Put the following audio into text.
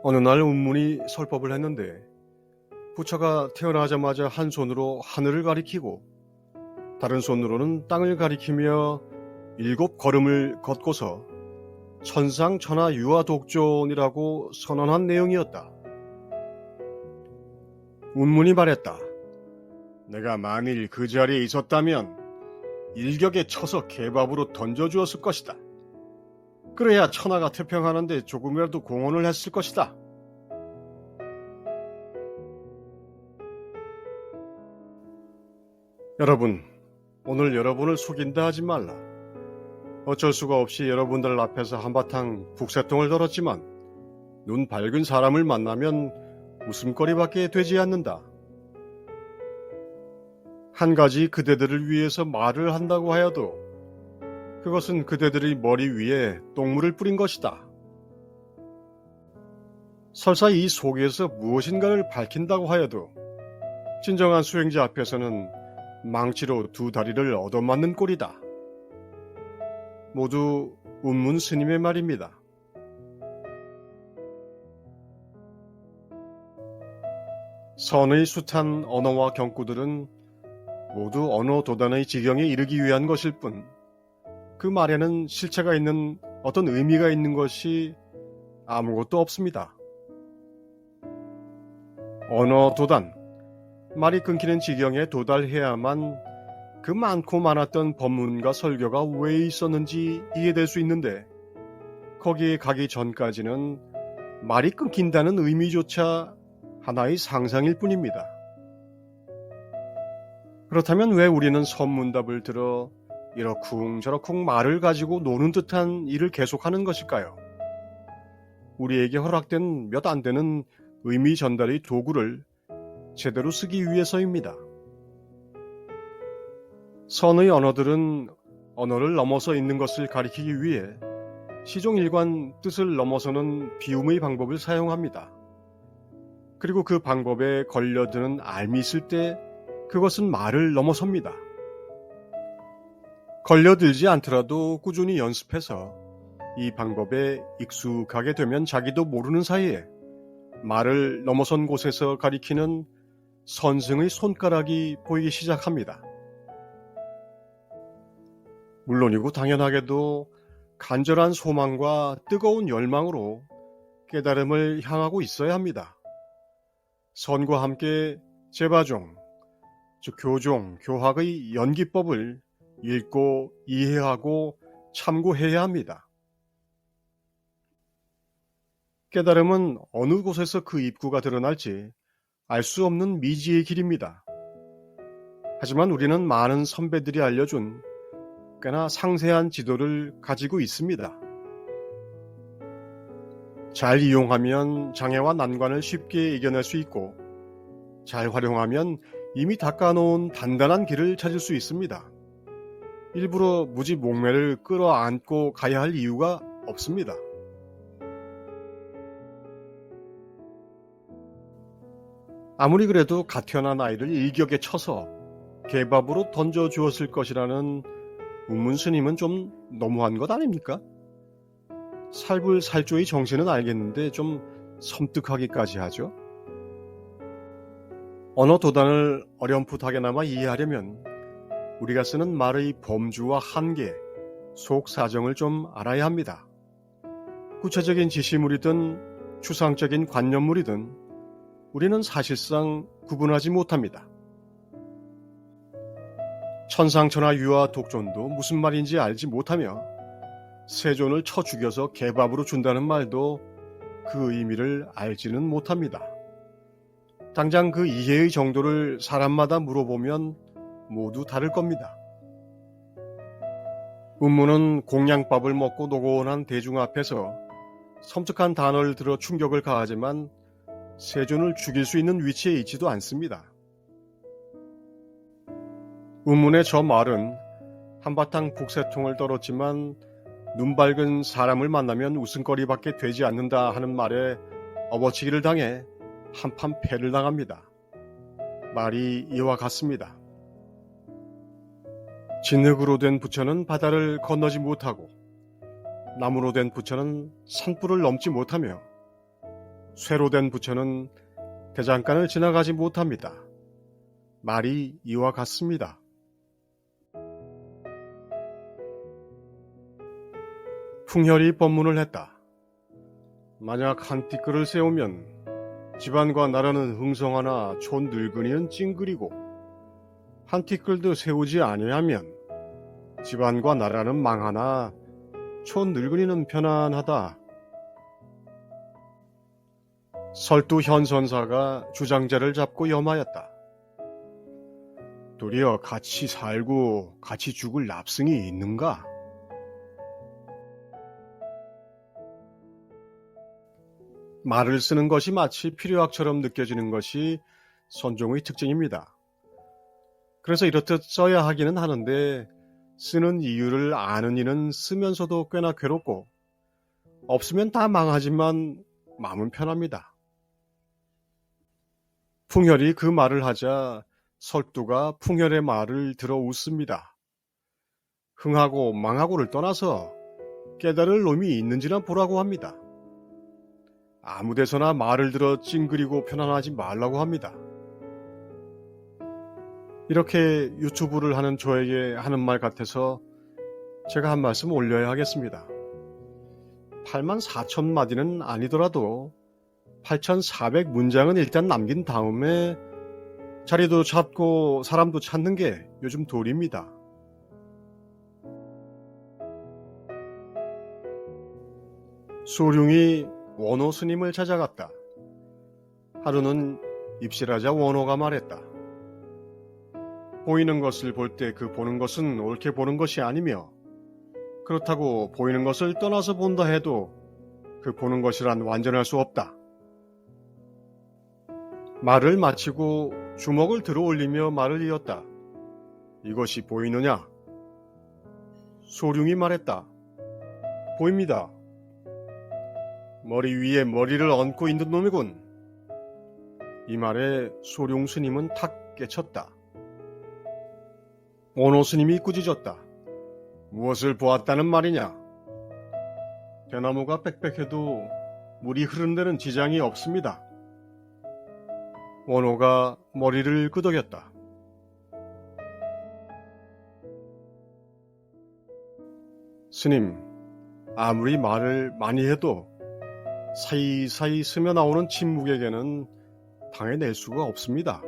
어느 날 운문이 설법을 했는데 부처가 태어나자마자 한 손으로 하늘을 가리키고 다른 손으로는 땅을 가리키며 7걸음을 걷고서 천상천하 유아독존이라고 선언한 내용이었다. 운문이 말했다. 내가 만일 그 자리에 있었다면 일격에 쳐서 개밥으로 던져주었을 것이다. 그래야 천하가 태평하는데 조금이라도 공헌을 했을 것이다. 여러분, 오늘 여러분을 속인다 하지 말라. 어쩔 수가 없이 여러분들 앞에서 한바탕 북새통을 들었지만 눈 밝은 사람을 만나면 웃음거리밖에 되지 않는다. 한 가지 그대들을 위해서 말을 한다고 하여도 그것은 그대들의 머리 위에 똥물을 뿌린 것이다. 설사 이 속에서 무엇인가를 밝힌다고 하여도 진정한 수행자 앞에서는 망치로 두 다리를 얻어맞는 꼴이다. 모두 운문 스님의 말입니다. 선의 숱한 언어와 경구들은 모두 언어 도단의 지경에 이르기 위한 것일 뿐, 그 말에는 실체가 있는 어떤 의미가 있는 것이 아무것도 없습니다. 언어 도단, 말이 끊기는 지경에 도달해야만 그 많고 많았던 법문과 설교가 왜 있었는지 이해될 수 있는데, 거기에 가기 전까지는 말이 끊긴다는 의미조차 하나의 상상일 뿐입니다. 그렇다면 왜 우리는 선문답을 들어 이러쿵저러쿵 말을 가지고 노는 듯한 일을 계속하는 것일까요? 우리에게 허락된 몇 안 되는 의미 전달의 도구를 제대로 쓰기 위해서입니다. 선의 언어들은 언어를 넘어서 있는 것을 가리키기 위해 시종일관 뜻을 넘어서는 비움의 방법을 사용합니다. 그리고 그 방법에 걸려드는 알미 있을 때 그것은 말을 넘어섭니다. 걸려들지 않더라도 꾸준히 연습해서 이 방법에 익숙하게 되면 자기도 모르는 사이에 말을 넘어선 곳에서 가리키는 선승의 손가락이 보이기 시작합니다. 물론이고 당연하게도 간절한 소망과 뜨거운 열망으로 깨달음을 향하고 있어야 합니다. 선과 함께 제바종, 즉 교종, 교학의 연기법을 읽고 이해하고 참고해야 합니다. 깨달음은 어느 곳에서 그 입구가 드러날지 알 수 없는 미지의 길입니다. 하지만 우리는 많은 선배들이 알려준 꽤나 상세한 지도를 가지고 있습니다. 잘 이용하면 장애와 난관을 쉽게 이겨낼 수 있고, 잘 활용하면 이미 닦아놓은 단단한 길을 찾을 수 있습니다. 일부러 무지 목매를 끌어안고 가야 할 이유가 없습니다. 아무리 그래도 갓 태어난 아이를 일격에 쳐서 개밥으로 던져주었을 것이라는 운문스님은 좀 너무한 것 아닙니까? 살불살조의 정신은 알겠는데 좀 섬뜩하기까지 하죠. 언어 도단을 어렴풋하게나마 이해하려면 우리가 쓰는 말의 범주와 한계, 속 사정을 좀 알아야 합니다. 구체적인 지시물이든 추상적인 관념물이든 우리는 사실상 구분하지 못합니다. 천상천하 유아 독존도 무슨 말인지 알지 못하며 세존을 쳐 죽여서 개밥으로 준다는 말도 그 의미를 알지는 못합니다. 당장 그 이해의 정도를 사람마다 물어보면 모두 다를 겁니다. 운문은 공양밥을 먹고 노곤한 대중 앞에서 섬뜩한 단어를 들어 충격을 가하지만 세존을 죽일 수 있는 위치에 있지도 않습니다. 운문의 저 말은 한바탕 북새통을 떨었지만 눈 밝은 사람을 만나면 웃음거리밖에 되지 않는다 하는 말에 업어치기를 당해 한판 패를 당합니다. 말이 이와 같습니다. 진흙으로 된 부처는 바다를 건너지 못하고 나무로 된 부처는 산불을 넘지 못하며 쇠로 된 부처는 대장간을 지나가지 못합니다. 말이 이와 같습니다. 풍혈이 법문을 했다. 만약 한 띠끌을 세우면 집안과 나라는 흥성하나 촌 늙은이는 찡그리고, 한 띠끌도 세우지 아니하면 집안과 나라는 망하나 촌 늙은이는 편안하다. 설두 현선사가 주장자를 잡고 염하였다. 도리어 같이 살고 같이 죽을 납승이 있는가? 말을 쓰는 것이 마치 필요악처럼 느껴지는 것이 선종의 특징입니다. 그래서 이렇듯 써야 하기는 하는데 쓰는 이유를 아는 이는 쓰면서도 꽤나 괴롭고, 없으면 다 망하지만 마음은 편합니다. 풍혈이 그 말을 하자 설두가 풍혈의 말을 들어 웃습니다. 흥하고 망하고를 떠나서 깨달을 놈이 있는지나 보라고 합니다. 아무 데서나 말을 들어 찡그리고 편안하지 말라고 합니다. 이렇게 유튜브를 하는 저에게 하는 말 같아서 제가 한 말씀 올려야 하겠습니다. 84,000마디는 아니더라도 8,400문장은 일단 남긴 다음에 자리도 찾고 사람도 찾는 게 요즘 도리입니다. 소룡이 원호 스님을 찾아갔다. 하루는 입실하자 원호가 말했다. 보이는 것을 볼 때 그 보는 것은 옳게 보는 것이 아니며, 그렇다고 보이는 것을 떠나서 본다 해도 그 보는 것이란 완전할 수 없다. 말을 마치고 주먹을 들어 올리며 말을 이었다. 이것이 보이느냐? 소룡이 말했다. 보입니다. 머리 위에 머리를 얹고 있는 놈이군. 이 말에 소룡 스님은 탁 깨쳤다. 원호 스님이 꾸짖었다. 무엇을 보았다는 말이냐? 대나무가 빽빽해도 물이 흐른 데는 지장이 없습니다. 원호가 머리를 끄덕였다. 스님, 아무리 말을 많이 해도 사이사이 스며 나오는 침묵에게는 당해낼 수가 없습니다.